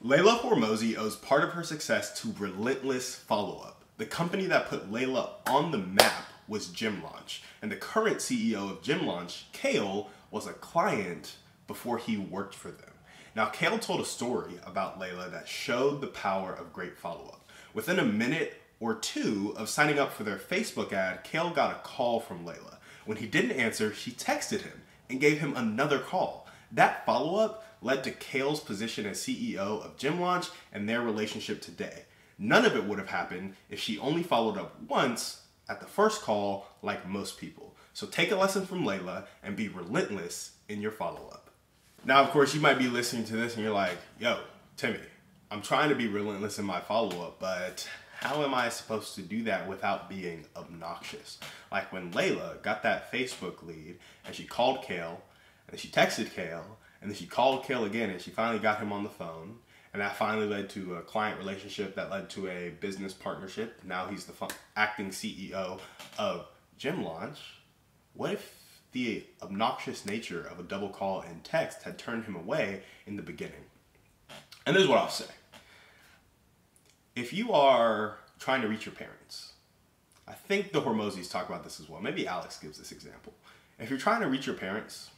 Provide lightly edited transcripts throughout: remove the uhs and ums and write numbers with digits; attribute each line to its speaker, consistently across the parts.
Speaker 1: Leila Hormozi owes part of her success to Relentless follow-up. The company that put Leila on the map was Gym Launch, and the current CEO of Gym Launch, Cale, was a client before he worked for them. Now, Cale told a story about Leila that showed the power of great follow-up. Within a minute or two of signing up for their Facebook ad, Cale got a call from Leila. When he didn't answer, she texted him and gave him another call. That follow-up led to Cale's position as CEO of Gym Launch and their relationship today. None of it would have happened if she only followed up once at the first call like most people. So take a lesson from Leila and be relentless in your follow-up. Now, of course, you might be listening to this and you're like, yo, Timmy, I'm trying to be relentless in my follow-up, but how am I supposed to do that without being obnoxious? Like when Leila got that Facebook lead and she called Cale, and then she texted Cale, and then she called Cale again, and she finally got him on the phone, and that finally led to a client relationship that led to a business partnership. Now he's the acting CEO of Gym Launch. What if the obnoxious nature of a double call and text had turned him away in the beginning? And this is what I'll say. If you are trying to reach your parents, I think the Hormozis talk about this as well. Maybe Alex gives this example. If you're trying to reach your parents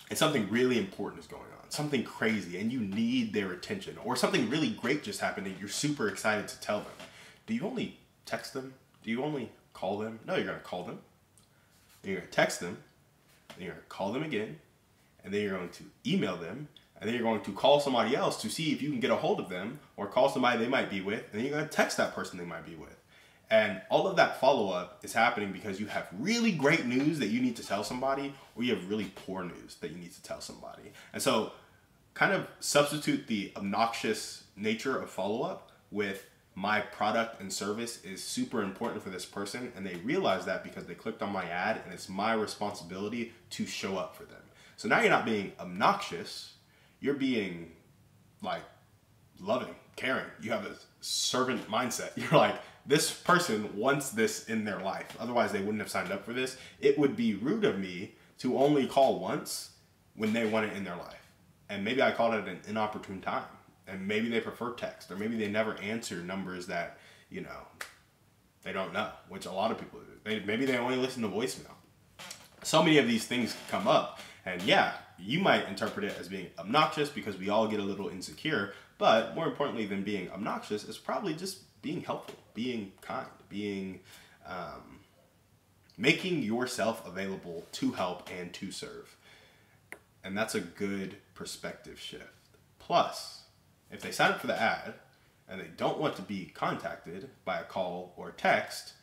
Speaker 1: and something really important is going on, something crazy, and you need their attention, or something really great just happened and you're super excited to tell them, do you only text them? Do you only call them? No, you're going to call them. You're going to text them. Then you're going to call them again. And then you're going to email them. And then you're going to call somebody else to see if you can get a hold of them, or call somebody they might be with, and then you're going to text that person they might be with. And all of that follow-up is happening because you have really great news that you need to tell somebody, or you have really poor news that you need to tell somebody. And so kind of substitute the obnoxious nature of follow-up with my product and service is super important for this person, and they realize that because they clicked on my ad, and it's my responsibility to show up for them. So now you're not being obnoxious, you're being like loving, caring. You have a servant mindset. You're like, this person wants this in their life. Otherwise, they wouldn't have signed up for this. It would be rude of me to only call once when they want it in their life. And maybe I called at an inopportune time. And maybe they prefer text. Or maybe they never answer numbers that, you know, they don't know, which a lot of people do. Maybe they only listen to voicemail. So many of these things come up. And yeah, you might interpret it as being obnoxious because we all get a little insecure. But more importantly than being obnoxious is probably just being helpful, being kind, being making yourself available to help and to serve. And that's a good perspective shift. Plus, if they sign up for the ad and they don't want to be contacted by a call or text,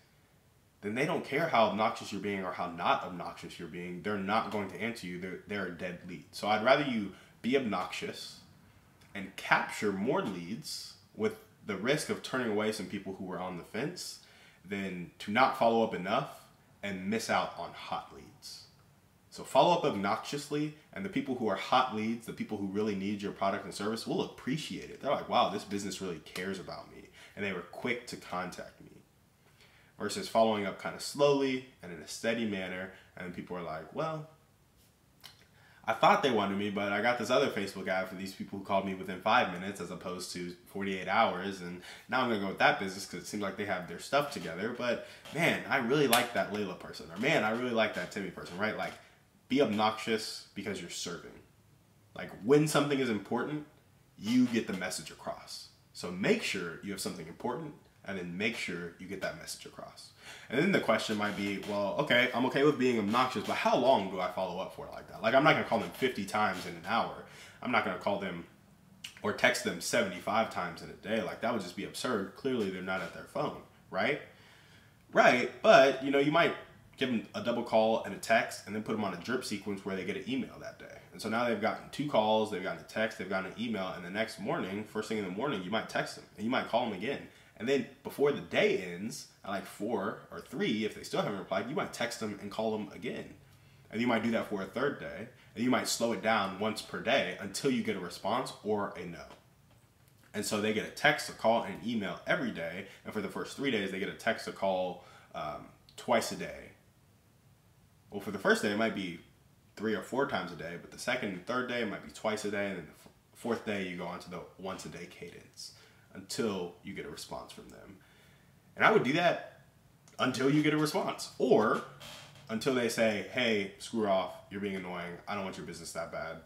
Speaker 1: then they don't care how obnoxious you're being or how not obnoxious you're being. They're not going to answer you. They're a dead lead. So I'd rather you be obnoxious and capture more leads with the risk of turning away some people who were on the fence than to not follow up enough and miss out on hot leads. So follow up obnoxiously, and the people who are hot leads, the people who really need your product and service, will appreciate it. They're like, wow, this business really cares about me. And they were quick to contact me. Versus following up kind of slowly and in a steady manner, and people are like, well, I thought they wanted me, but I got this other Facebook ad for these people who called me within 5 minutes as opposed to 48 hours. And now I'm going to go with that business because it seems like they have their stuff together. But man, I really like that Leila person. Or man, I really like that Timmy person, right? Like, be obnoxious because you're serving. Like, when something is important, you get the message across. So make sure you have something important, and then make sure you get that message across. And then the question might be, well, okay, I'm okay with being obnoxious, but how long do I follow up for like that? Like, I'm not going to call them 50 times in an hour. I'm not going to call them or text them 75 times in a day. Like, that would just be absurd. Clearly, they're not at their phone, right? Right, but, you know, you might give them a double call and a text and then put them on a drip sequence where they get an email that day. And so now they've gotten 2 calls, they've gotten a text, they've gotten an email, and the next morning, first thing in the morning, you might text them and you might call them again. And then before the day ends, at like 4 or 3, if they still haven't replied, you might text them and call them again. And you might do that for a 3rd day. And you might slow it down once per day until you get a response or a no. And so they get a text, a call, and an email every day. And for the first 3 days, they get a text, a call twice a day. Well, for the first day, it might be 3 or 4 times a day. But the second and third day, it might be twice a day. And then the fourth day, you go onto the once a day cadence until you get a response from them. And I would do that until you get a response, or until they say, hey, screw off, you're being annoying, I don't want your business that bad,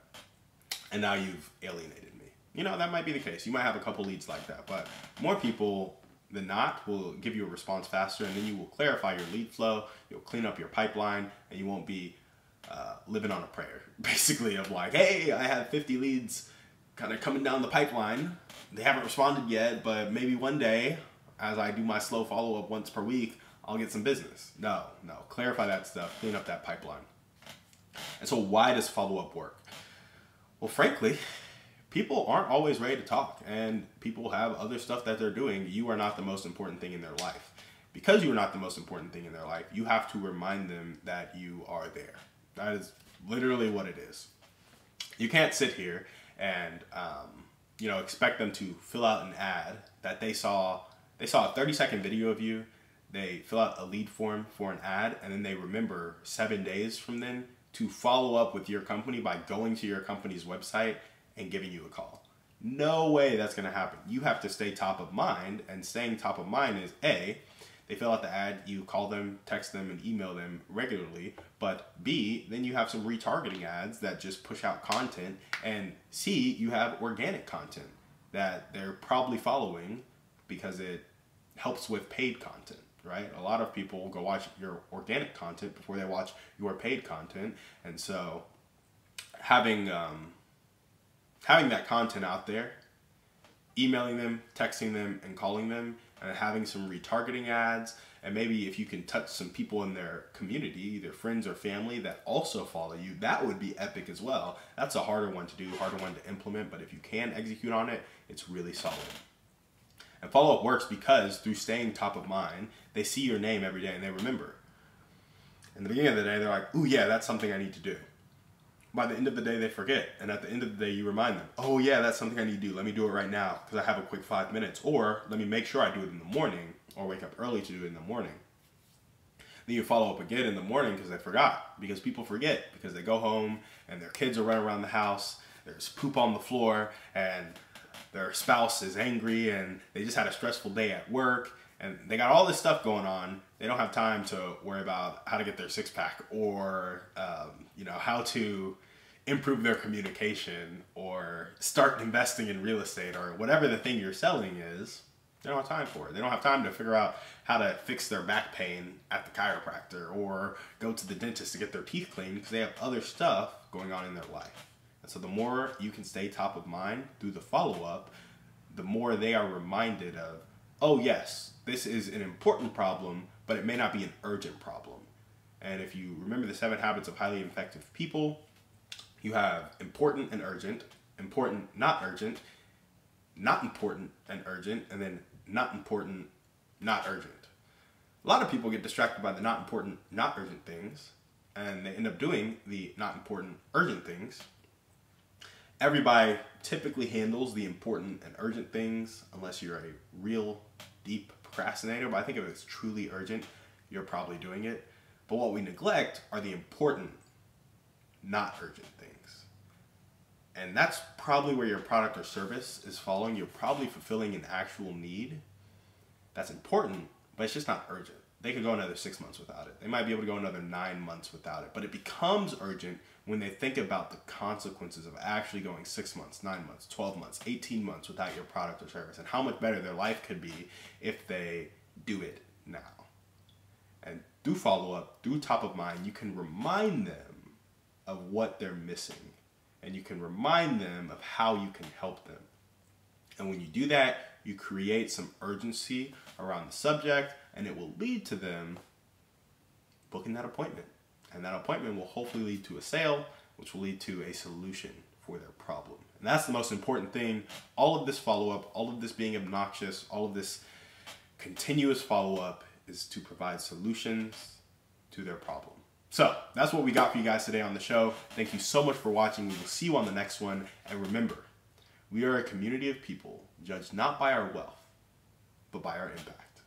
Speaker 1: and now you've alienated me. You know, that might be the case. You might have a couple leads like that, but more people than not will give you a response faster, and then you will clarify your lead flow, you'll clean up your pipeline, and you won't be living on a prayer, basically, of like, hey, I have 50 leads kind of coming down the pipeline. They haven't responded yet, but maybe one day, as I do my slow follow-up once per week, I'll get some business. No, clarify that stuff, clean up that pipeline. And so why does follow-up work? Well, frankly, people aren't always ready to talk, and people have other stuff that they're doing. You are not the most important thing in their life. Because you are not the most important thing in their life, you have to remind them that you are there. That is literally what it is. You can't sit here and expect them to fill out an ad that they saw a 30-second video of you, they fill out a lead form for an ad, and then they remember 7 days from then to follow up with your company by going to your company's website and giving you a call. No way that's going to happen. You have to stay top of mind, and staying top of mind is A, they fill out the ad, you call them, text them, and email them regularly, but B, then you have some retargeting ads that just push out content, and C, you have organic content that they're probably following because it helps with paid content, right? A lot of people will go watch your organic content before they watch your paid content, and so having that content out there, emailing them, texting them, and calling them, and having some retargeting ads, and maybe if you can touch some people in their community, either friends or family that also follow you, that would be epic as well. That's a harder one to do, harder one to implement, but if you can execute on it, it's really solid. And follow-up works because through staying top of mind, they see your name every day and they remember. In the beginning of the day, they're like, ooh, yeah, that's something I need to do. By the end of the day, they forget. And at the end of the day, you remind them, oh yeah, that's something I need to do. Let me do it right now because I have a quick 5 minutes. Or let me make sure I do it in the morning, or wake up early to do it in the morning. Then you follow up again in the morning because they forgot. Because people forget because they go home and their kids are running around the house. There's poop on the floor and their spouse is angry and they just had a stressful day at work. And they got all this stuff going on. They don't have time to worry about how to get their six-pack or how to improve their communication or start investing in real estate or whatever the thing you're selling is. They don't have time for it. They don't have time to figure out how to fix their back pain at the chiropractor or go to the dentist to get their teeth cleaned because they have other stuff going on in their life. And so the more you can stay top of mind through the follow-up, the more they are reminded of, oh yes, this is an important problem, but it may not be an urgent problem. And if you remember the 7 habits of highly effective people, you have important and urgent, important, not urgent, not important and urgent, and then not important, not urgent. A lot of people get distracted by the not important, not urgent things, and they end up doing the not important, urgent things. Everybody typically handles the important and urgent things unless you're a real deep procrastinator, but I think if it's truly urgent, you're probably doing it. But what we neglect are the important, not urgent things. And that's probably where your product or service is falling. You're probably fulfilling an actual need that's important, but it's just not urgent. They could go another 6 months without it. They might be able to go another 9 months without it. But it becomes urgent when they think about the consequences of actually going 6 months, 9 months, 12 months, 18 months without your product or service, and how much better their life could be if they do it now. And through follow-up, through top of mind, you can remind them of what they're missing. And you can remind them of how you can help them. And when you do that, you create some urgency around the subject, and it will lead to them booking that appointment. And that appointment will hopefully lead to a sale, which will lead to a solution for their problem. And that's the most important thing. All of this follow-up, all of this being obnoxious, all of this continuous follow-up is to provide solutions to their problem. So that's what we got for you guys today on the show. Thank you so much for watching. We will see you on the next one. And remember, we are a community of people judged not by our wealth, but by our impact.